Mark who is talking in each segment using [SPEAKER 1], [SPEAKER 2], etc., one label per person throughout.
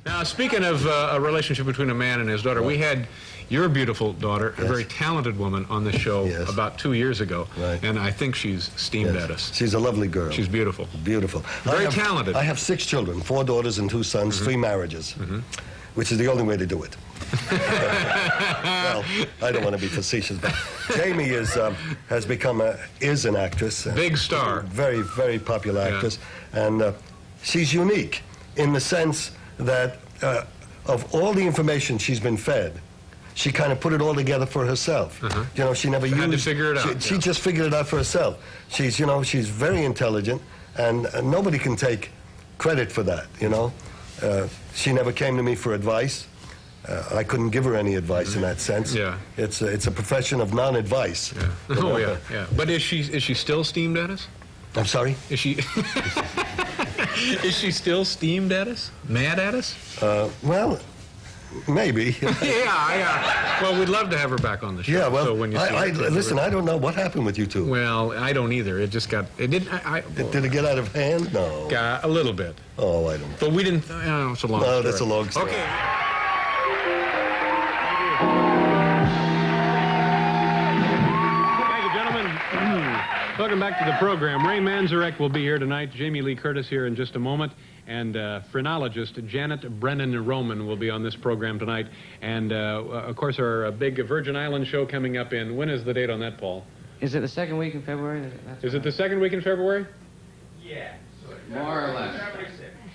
[SPEAKER 1] Now, speaking of a relationship between a man and his daughter, we had your beautiful daughter, a very talented woman, on this show about 2 years ago, and I think she's steamed at us.
[SPEAKER 2] She's a lovely girl.
[SPEAKER 1] She's beautiful.
[SPEAKER 2] Beautiful.
[SPEAKER 1] Very talented.
[SPEAKER 2] I have 6 children, 4 daughters and 2 sons, 3 marriages, which is the only way to do it. Well, I don't want to be facetious, but Jamie is an actress.
[SPEAKER 1] Big star.
[SPEAKER 2] Very, very popular actress, and she's unique in the sense that of all the information she's been fed, she kind of put it all together for herself. You know, she never
[SPEAKER 1] had to figure it out.
[SPEAKER 2] She just figured it out for herself. She's, you know, she's very intelligent, and nobody can take credit for that. You know, she never came to me for advice. I couldn't give her any advice in that sense. It's a profession of non-advice.
[SPEAKER 1] Oh yeah. But is she still steamed at us?
[SPEAKER 2] I'm sorry?
[SPEAKER 1] Is she is she still steamed at us? Mad at us?
[SPEAKER 2] Well, maybe.
[SPEAKER 1] Yeah. Well, we'd love to have her back on the show.
[SPEAKER 2] Yeah, well,
[SPEAKER 1] so when you
[SPEAKER 2] listen, I don't know what happened with you two.
[SPEAKER 1] Well, I don't either. It just got, it didn't,
[SPEAKER 2] Did it get out of hand? No.
[SPEAKER 1] A little bit.
[SPEAKER 2] Oh, I don't know.
[SPEAKER 1] But we didn't, it's a long story.
[SPEAKER 2] No, that's a long story.
[SPEAKER 1] Okay. Welcome back to the program. Ray Manzarek will be here tonight. Jamie Lee Curtis here in just a moment. And phrenologist Janet Brennan-Roman will be on this program tonight. And, of course, our big Virgin Islands show coming up in... When is the date on that, Paul?
[SPEAKER 3] Is it the second week in February?
[SPEAKER 1] Is it the second week in February?
[SPEAKER 4] Yeah.
[SPEAKER 3] More or less.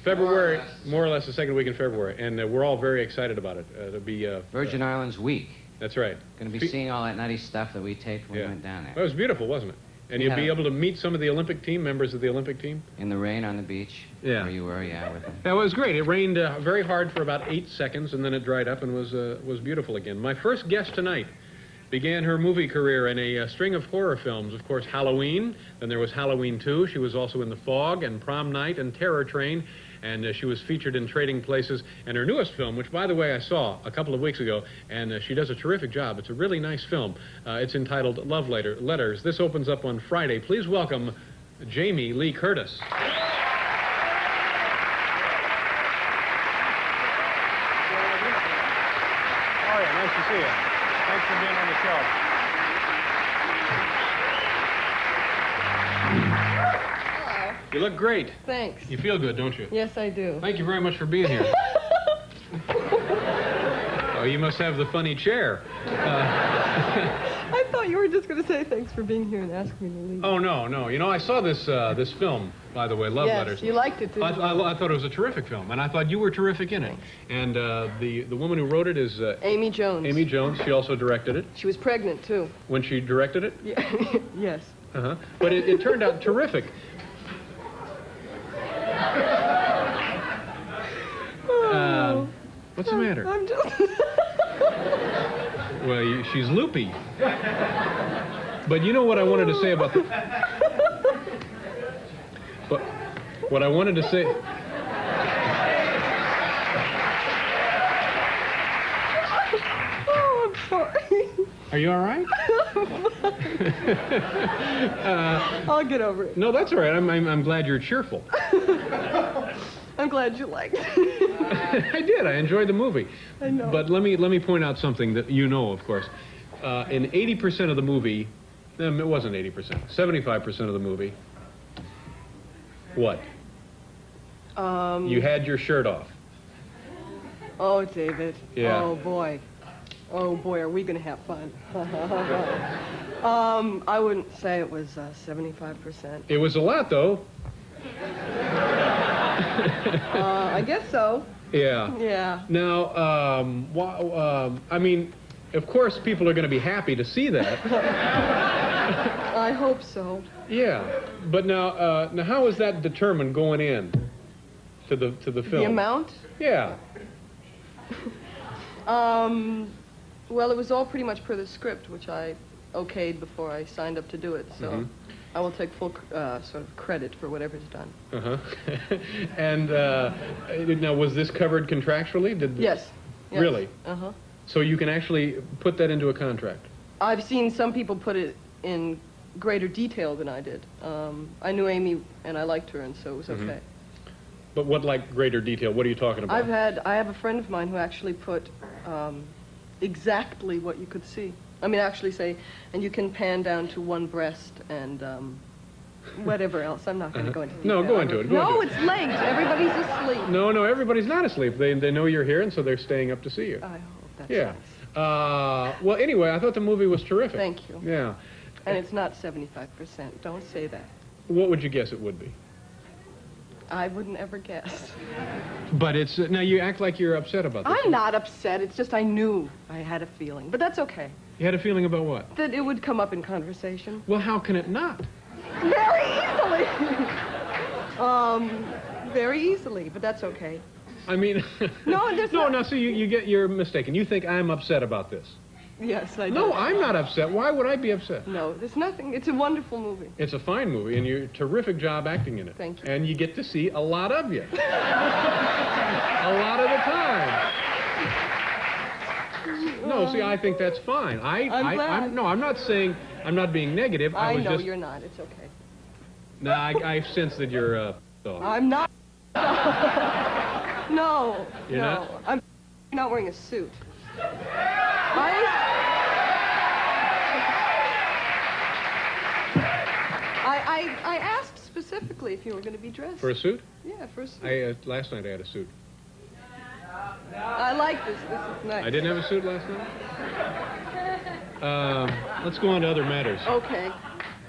[SPEAKER 1] February, more or less the second week in February. And we're all very excited about it. It'll be...
[SPEAKER 3] Virgin Islands week.
[SPEAKER 1] That's right.
[SPEAKER 3] Going to be seeing all that nutty stuff that we taped when we went down there.
[SPEAKER 1] Well, it was beautiful, wasn't it? And you'll be able to meet some of the Olympic team, members of the Olympic team.
[SPEAKER 3] In the rain on the beach. Where you were, with them.
[SPEAKER 1] Yeah, it was great. It rained very hard for about 8 seconds, and then it dried up and was beautiful again. My first guest tonight began her movie career in a string of horror films. Of course, Halloween. Then there was Halloween 2. She was also in The Fog and Prom Night and Terror Train. And she was featured in Trading Places. And her newest film, which, by the way, I saw a couple of weeks ago, and she does a terrific job. It's a really nice film. It's entitled Love Letters. This opens up on Friday. Please welcome Jamie Lee Curtis.
[SPEAKER 4] Oh, yeah, nice to see you. Thanks for being on the show.
[SPEAKER 1] You look great.
[SPEAKER 5] Thanks.
[SPEAKER 1] You feel good, don't you?
[SPEAKER 5] Yes, I do.
[SPEAKER 1] Thank you very much for being here. Oh, you must have the funny chair.
[SPEAKER 5] I thought you were just going to say thanks for being here and ask me to leave.
[SPEAKER 1] Oh, no. You know, I saw this this film, by the way, Love Letters.
[SPEAKER 5] Yes, you liked it, didn't you?
[SPEAKER 1] I thought it was a terrific film, and I thought you were terrific in it. And the woman who wrote it is...
[SPEAKER 5] Amy Jones.
[SPEAKER 1] Amy Jones. She also directed it.
[SPEAKER 5] She was pregnant, too.
[SPEAKER 1] When she directed it?
[SPEAKER 5] Yeah. Yes.
[SPEAKER 1] But it turned out terrific. What's the matter?
[SPEAKER 5] I'm just...
[SPEAKER 1] Well, she's loopy. But you know what I wanted to say about the... But what I wanted to say...
[SPEAKER 5] Oh, I'm sorry.
[SPEAKER 1] Are you all right?
[SPEAKER 5] I'll get over it.
[SPEAKER 1] No, that's all right. I'm glad you're cheerful.
[SPEAKER 5] I'm glad you liked it.
[SPEAKER 1] I did. I enjoyed the movie.
[SPEAKER 5] I know.
[SPEAKER 1] But let me point out something that you know, of course. In 80% of the movie, it wasn't 80%, 75% of the movie. What? You had your shirt off.
[SPEAKER 5] Oh, David.
[SPEAKER 1] Yeah.
[SPEAKER 5] Oh, boy. Oh, boy, are we going to have fun. I wouldn't say it was 75%.
[SPEAKER 1] It was a lot, though.
[SPEAKER 5] I guess so.
[SPEAKER 1] Yeah.
[SPEAKER 5] Yeah.
[SPEAKER 1] Now, I mean, of course, people are going to be happy to see that.
[SPEAKER 5] I hope so.
[SPEAKER 1] Yeah, but now how is that determined going in to the film?
[SPEAKER 5] The amount?
[SPEAKER 1] Yeah.
[SPEAKER 5] Well, it was all pretty much per the script, which I okayed before I signed up to do it, so I will take full sort of credit for whatever's done.
[SPEAKER 1] And now, was this covered contractually?
[SPEAKER 5] Yes.
[SPEAKER 1] Really?
[SPEAKER 5] Uh-huh.
[SPEAKER 1] So you can actually put that into a contract?
[SPEAKER 5] I've seen some people put it in greater detail than I did. I knew Amy, and I liked her, and so it was okay.
[SPEAKER 1] But what, like, greater detail? What are you talking about?
[SPEAKER 5] I have a friend of mine who actually put exactly what you could see. I mean, actually say, and you can pan down to one breast and whatever else. I'm not going to go into detail.
[SPEAKER 1] No, go into it.
[SPEAKER 5] No, it's late. Everybody's asleep.
[SPEAKER 1] No, everybody's not asleep. They know you're here, and so they're staying up to see you.
[SPEAKER 5] I hope that's
[SPEAKER 1] Yeah.
[SPEAKER 5] nice.
[SPEAKER 1] Well, anyway, I thought the movie was terrific.
[SPEAKER 5] Thank you.
[SPEAKER 1] Yeah.
[SPEAKER 5] And it's not 75%. Don't say that.
[SPEAKER 1] What would you guess it would be?
[SPEAKER 5] I wouldn't ever guess.
[SPEAKER 1] But it's... now, you act like you're upset about this.
[SPEAKER 5] I'm not upset. It's just I knew I had a feeling. But that's okay.
[SPEAKER 1] You had a feeling about what?
[SPEAKER 5] That it would come up in conversation.
[SPEAKER 1] Well, how can it not?
[SPEAKER 5] Very easily. Very easily, but that's okay.
[SPEAKER 1] I mean...
[SPEAKER 5] No, there's not...
[SPEAKER 1] No, see, you're mistaken. You think I'm upset about this.
[SPEAKER 5] Yes, I do.
[SPEAKER 1] No, I'm not upset. Why would I be upset?
[SPEAKER 5] No, there's nothing. It's a wonderful movie.
[SPEAKER 1] It's a fine movie, and you're a terrific job acting in it.
[SPEAKER 5] Thank you.
[SPEAKER 1] And you get to see a lot of you. A lot of the time. No, see, I think that's fine.
[SPEAKER 5] I'm glad.
[SPEAKER 1] I'm not saying... I'm not being negative.
[SPEAKER 5] I
[SPEAKER 1] was
[SPEAKER 5] know
[SPEAKER 1] just...
[SPEAKER 5] you're not. It's okay.
[SPEAKER 1] No, I sense that you're...
[SPEAKER 5] I'm not. No.
[SPEAKER 1] You're
[SPEAKER 5] no.
[SPEAKER 1] not?
[SPEAKER 5] I'm not wearing a suit. I asked specifically if you were going to be dressed.
[SPEAKER 1] For a suit?
[SPEAKER 5] Yeah, for a suit.
[SPEAKER 1] Last night I had a suit.
[SPEAKER 5] I like this. This is nice.
[SPEAKER 1] I didn't have a suit last night? Let's go on to other matters.
[SPEAKER 5] Okay.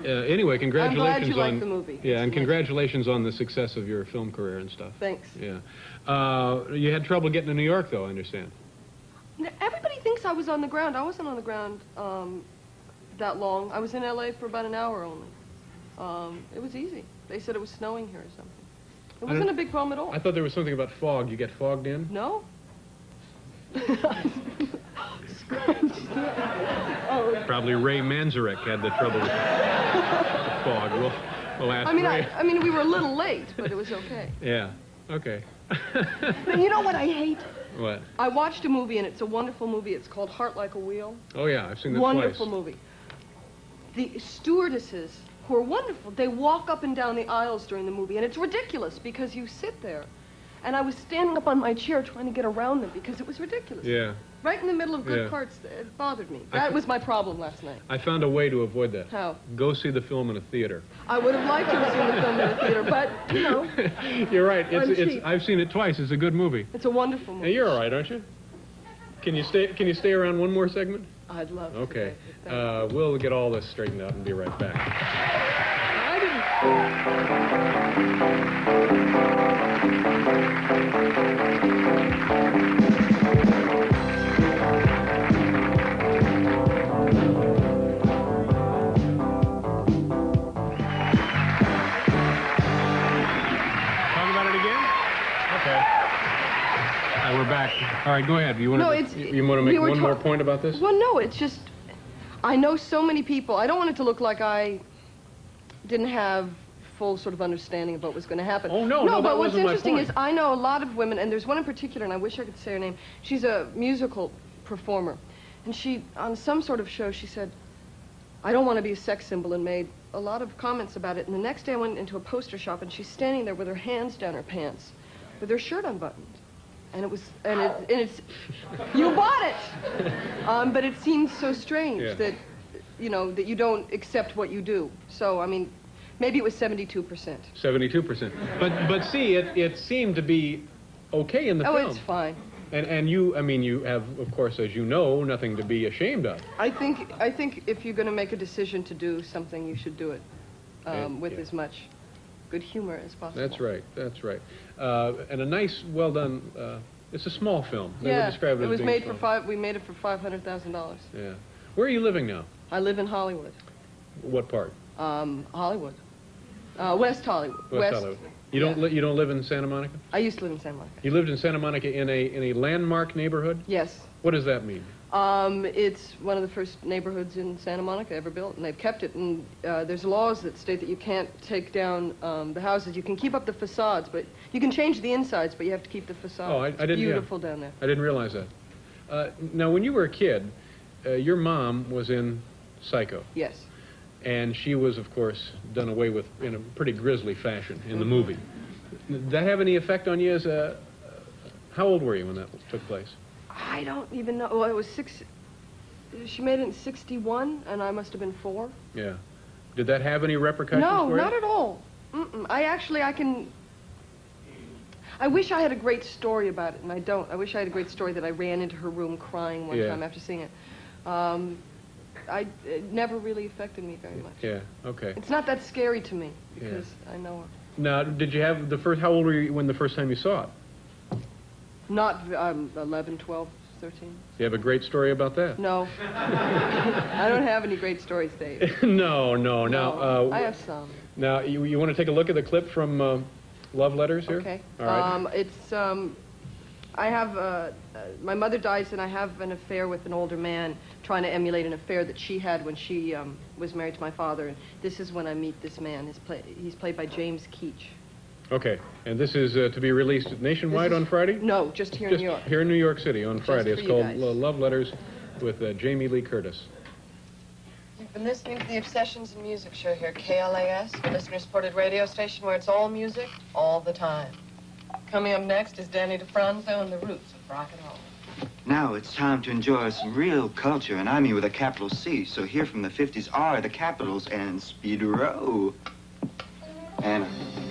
[SPEAKER 1] Anyway, congratulations
[SPEAKER 5] I'm glad you
[SPEAKER 1] on...
[SPEAKER 5] like the movie.
[SPEAKER 1] Yeah,
[SPEAKER 5] It's
[SPEAKER 1] and
[SPEAKER 5] nice.
[SPEAKER 1] congratulations on the success of your film career and stuff.
[SPEAKER 5] Thanks.
[SPEAKER 1] Yeah. You had trouble getting to New York, though, I understand.
[SPEAKER 5] Now, everybody thinks I was on the ground. I wasn't on the ground that long. I was in L.A. for about an hour only. It was easy. They said it was snowing here or something. It wasn't a big problem at all.
[SPEAKER 1] I thought there was something about fog. You get fogged in?
[SPEAKER 5] No?
[SPEAKER 1] Probably Ray Manzarek had the trouble with the fog. We'll ask Ray.
[SPEAKER 5] I mean, we were a little late, but it was okay.
[SPEAKER 1] Yeah. Okay.
[SPEAKER 5] But you know what I hate?
[SPEAKER 1] What?
[SPEAKER 5] I watched a movie, and it's a wonderful movie. It's called Heart Like a Wheel.
[SPEAKER 1] Oh, yeah. I've seen that
[SPEAKER 5] Wonderful
[SPEAKER 1] twice.
[SPEAKER 5] movie. The stewardesses, who are wonderful, they walk up and down the aisles during the movie, and it's ridiculous because you sit there. And I was standing up on my chair trying to get around them because it was ridiculous.
[SPEAKER 1] Yeah.
[SPEAKER 5] Right in the middle of good
[SPEAKER 1] Yeah.
[SPEAKER 5] parts. It bothered me. That was my problem last night.
[SPEAKER 1] I found a way to avoid that.
[SPEAKER 5] How?
[SPEAKER 1] Go see the film in a theater.
[SPEAKER 5] I would have liked to have seen the film in the theater, but, you know,
[SPEAKER 1] You're right.
[SPEAKER 5] I'm cheap.
[SPEAKER 1] I've seen it twice. It's a good movie.
[SPEAKER 5] it's a wonderful movie.
[SPEAKER 1] Hey, you're all right, aren't you? Can you stay around one more segment?
[SPEAKER 5] I'd love to.
[SPEAKER 1] Okay.
[SPEAKER 5] Thank you.
[SPEAKER 1] We'll get all this straightened out and be right back. I didn't... Talk about it again? Okay. We're back. All right, go ahead. You want to make one more point about this?
[SPEAKER 5] Well, no, it's just, I know so many people. I don't want it to look like I didn't have full sort of understanding of what was going to happen.
[SPEAKER 1] Oh, no,
[SPEAKER 5] no,
[SPEAKER 1] that
[SPEAKER 5] but what's
[SPEAKER 1] wasn't my
[SPEAKER 5] interesting
[SPEAKER 1] point.
[SPEAKER 5] is I know a lot of women, and there's one in particular, and I wish I could say her name. She's a musical performer. And she, on some sort of show, she said, I don't want to be a sex symbol, and made a lot of comments about it. And the next day I went into a poster shop, and she's standing there with her hands down her pants, with her shirt unbuttoned. And it was, it's, you bought it! But it seems so strange that, you know, that you don't accept what you do. So, I mean, maybe it was 72%.
[SPEAKER 1] 72%. But see, it seemed to be okay in the film.
[SPEAKER 5] Oh, it's fine.
[SPEAKER 1] And you, I mean, you have, of course, as you know, nothing to be ashamed of.
[SPEAKER 5] I think if you're going to make a decision to do something, you should do it with as much good humor as possible.
[SPEAKER 1] That's right. That's right. And a nice, well done. It's a small film. They would describe it as
[SPEAKER 5] was
[SPEAKER 1] being
[SPEAKER 5] made
[SPEAKER 1] small.
[SPEAKER 5] for we made it for $500,000.
[SPEAKER 1] Yeah. Where are you living now?
[SPEAKER 5] I live in Hollywood.
[SPEAKER 1] What part?
[SPEAKER 5] Hollywood. West Hollywood.
[SPEAKER 1] West Hollywood. You don't live in Santa Monica?
[SPEAKER 5] I used to live in Santa Monica.
[SPEAKER 1] You lived in Santa Monica in a landmark neighborhood?
[SPEAKER 5] Yes.
[SPEAKER 1] What does that mean?
[SPEAKER 5] It's one of the first neighborhoods in Santa Monica ever built, and they've kept it. And there's laws that state that you can't take down the houses. You can keep up the facades, but you can change the insides, but you have to keep the facades.
[SPEAKER 1] Oh, I didn't.
[SPEAKER 5] It's beautiful down there.
[SPEAKER 1] I didn't realize that. Now, when you were a kid, your mom was in Psycho.
[SPEAKER 5] Yes.
[SPEAKER 1] And she was, of course, done away with in a pretty grisly fashion in the movie. Did that have any effect on you as a... How old were you when that took place?
[SPEAKER 5] I don't even know. Well, it was she made it in 61, and I must have been 4.
[SPEAKER 1] Yeah. Did that have any repercussions for you?
[SPEAKER 5] No, not at all. I wish I had a great story about it, and I don't. I wish I had a great story that I ran into her room crying one time after seeing it. It never really affected me very much.
[SPEAKER 1] Yeah, okay.
[SPEAKER 5] It's not that scary to me, because I know her.
[SPEAKER 1] Now, did you have how old were you when the first time you saw it?
[SPEAKER 5] Not 11, 12, 13.
[SPEAKER 1] Do you have a great story about that?
[SPEAKER 5] No. I don't have any great stories, Dave.
[SPEAKER 1] No. Now,
[SPEAKER 5] I have some.
[SPEAKER 1] Now, you want to take a look at the clip from Love Letters here?
[SPEAKER 5] Okay.
[SPEAKER 1] All right.
[SPEAKER 5] I have, my mother dies, and I have an affair with an older man, trying to emulate an affair that she had when she was married to my father. And this is when I meet this man. He's played by James Keach.
[SPEAKER 1] Okay. And this is to be released nationwide on Friday?
[SPEAKER 5] No, just here in New York.
[SPEAKER 1] Here in New York City on Friday. It's called
[SPEAKER 5] guys.
[SPEAKER 1] Love Letters with Jamie Lee Curtis.
[SPEAKER 5] You've been listening to the Obsessions in Music show here, KLAS, a listener-supported radio station where it's all music, all the time. Coming up next is Danny DeFranco and the Roots of rock and roll.
[SPEAKER 6] Now it's time to enjoy some real culture, and I mean with a capital C. So here from the 50s are the Capitals and Speed Row. Anna,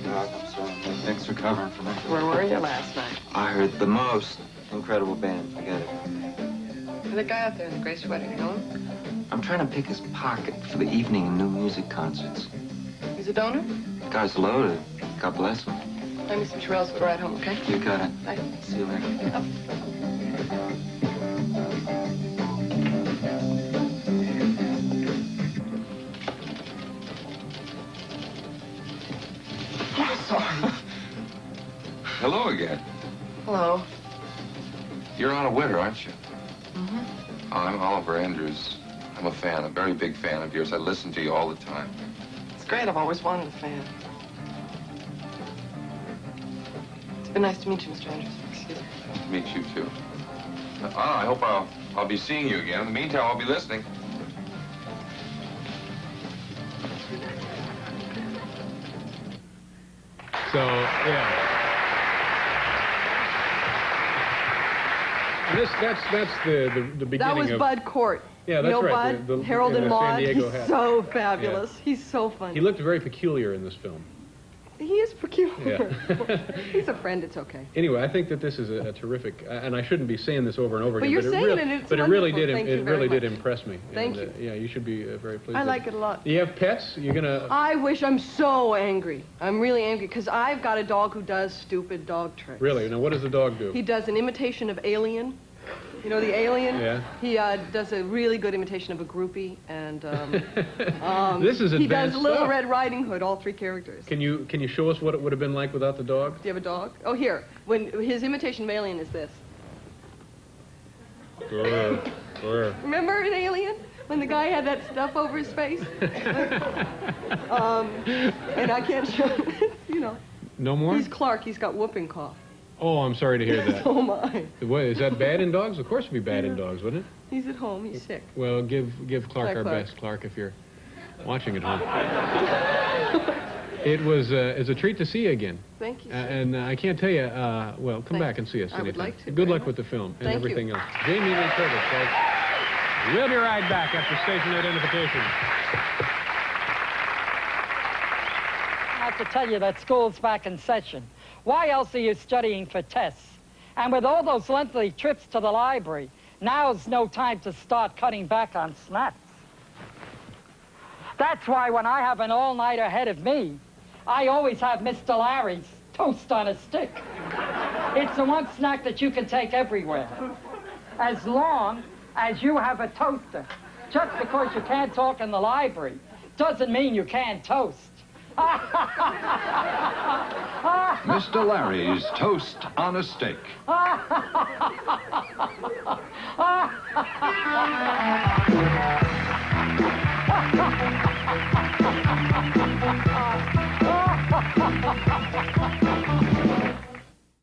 [SPEAKER 6] I'm sorry. Thanks for covering for me.
[SPEAKER 5] Where were you last night?
[SPEAKER 6] I heard the most incredible band. Forget it.
[SPEAKER 5] The guy out there in the gray sweater, you know him?
[SPEAKER 6] I'm trying to pick his pocket for the evening and new music concerts.
[SPEAKER 5] He's a donor?
[SPEAKER 6] The guy's loaded. God bless him.
[SPEAKER 5] Buy me some Shirelles for the ride home, okay?
[SPEAKER 6] You got it.
[SPEAKER 5] Bye.
[SPEAKER 6] See you later.
[SPEAKER 7] Hello again.
[SPEAKER 5] Hello.
[SPEAKER 7] You're Anna Winter, aren't you?
[SPEAKER 5] Mm-hmm.
[SPEAKER 7] I'm Oliver Andrews. I'm a fan, a very big fan of yours. I listen to you all the time.
[SPEAKER 5] It's great. I've always wanted a fan. It's been nice to meet you, Mr. Andrews. Excuse me.
[SPEAKER 7] Nice to meet you, too. Anna, I hope I'll be seeing you again. In the meantime, I'll be listening.
[SPEAKER 1] So, yeah. That's the beginning
[SPEAKER 5] That was
[SPEAKER 1] of...
[SPEAKER 5] Bud Cort.
[SPEAKER 1] Yeah, that's
[SPEAKER 5] you know
[SPEAKER 1] right.
[SPEAKER 5] Bud? Harold and
[SPEAKER 1] San
[SPEAKER 5] Maude.
[SPEAKER 1] Diego
[SPEAKER 5] He's
[SPEAKER 1] hat.
[SPEAKER 5] so fabulous.
[SPEAKER 1] Yeah.
[SPEAKER 5] He's so funny.
[SPEAKER 1] He looked very peculiar in this film.
[SPEAKER 5] He is peculiar.
[SPEAKER 1] Yeah.
[SPEAKER 5] He's a friend. It's okay.
[SPEAKER 1] Anyway, I think that this is a terrific, and I shouldn't be saying this over and over
[SPEAKER 5] But
[SPEAKER 1] again.
[SPEAKER 5] you're saying it, it's
[SPEAKER 1] But it really
[SPEAKER 5] wonderful.
[SPEAKER 1] did.
[SPEAKER 5] Thank you
[SPEAKER 1] It
[SPEAKER 5] very
[SPEAKER 1] really did
[SPEAKER 5] much.
[SPEAKER 1] impress me.
[SPEAKER 5] Thank
[SPEAKER 1] And,
[SPEAKER 5] you.
[SPEAKER 1] yeah, you should be very pleased.
[SPEAKER 5] I
[SPEAKER 1] with
[SPEAKER 5] like it a lot.
[SPEAKER 1] Do you have pets? You're gonna.
[SPEAKER 5] I wish. I'm so angry. I'm really angry because I've got a dog who does stupid dog tricks.
[SPEAKER 1] Really? Now, what does the dog do?
[SPEAKER 5] He does an imitation of Alien. You know the Alien?
[SPEAKER 1] Yeah.
[SPEAKER 5] He does a really good imitation of a groupie, and
[SPEAKER 1] This is
[SPEAKER 5] he
[SPEAKER 1] advanced
[SPEAKER 5] does Little
[SPEAKER 1] stuff.
[SPEAKER 5] Red Riding Hood, all 3 characters.
[SPEAKER 1] Can you show us what it would have been like without the dog?
[SPEAKER 5] Do you have a dog? Oh, here. When his imitation of Alien is this. Remember in Alien when the guy had that stuff over his face? And I can't show it. You know.
[SPEAKER 1] No more?
[SPEAKER 5] He's Clark. He's got whooping cough.
[SPEAKER 1] Oh, I'm sorry to hear that.
[SPEAKER 5] So am I.
[SPEAKER 1] What, is that bad in dogs? Of course it'd be bad in dogs, wouldn't it?
[SPEAKER 5] He's at home. He's sick.
[SPEAKER 1] Well, give Clark
[SPEAKER 5] Hi,
[SPEAKER 1] our
[SPEAKER 5] Clark.
[SPEAKER 1] best, Clark, if you're watching at home. It was it's a treat to see you again.
[SPEAKER 5] Thank you.
[SPEAKER 1] And I can't tell you, well, come
[SPEAKER 5] Thank
[SPEAKER 1] back
[SPEAKER 5] you.
[SPEAKER 1] and see us
[SPEAKER 5] I would
[SPEAKER 1] anytime.
[SPEAKER 5] like to,
[SPEAKER 1] Good
[SPEAKER 5] very
[SPEAKER 1] luck with
[SPEAKER 5] much.
[SPEAKER 1] the film and
[SPEAKER 5] Thank you.
[SPEAKER 1] everything else. Jamie Lee Curtis, folks. We'll be right back after station identification.
[SPEAKER 8] I have to tell you that school's back in session. Why else are you studying for tests? And with all those lengthy trips to the library, now's no time to start cutting back on snacks. That's why when I have an all-nighter ahead of me, I always have Mr. Larry's toast on a stick. It's the one snack that you can take everywhere, as long as you have a toaster. Just because you can't talk in the library doesn't mean you can't toast.
[SPEAKER 9] Mr. Larry's toast on a stick.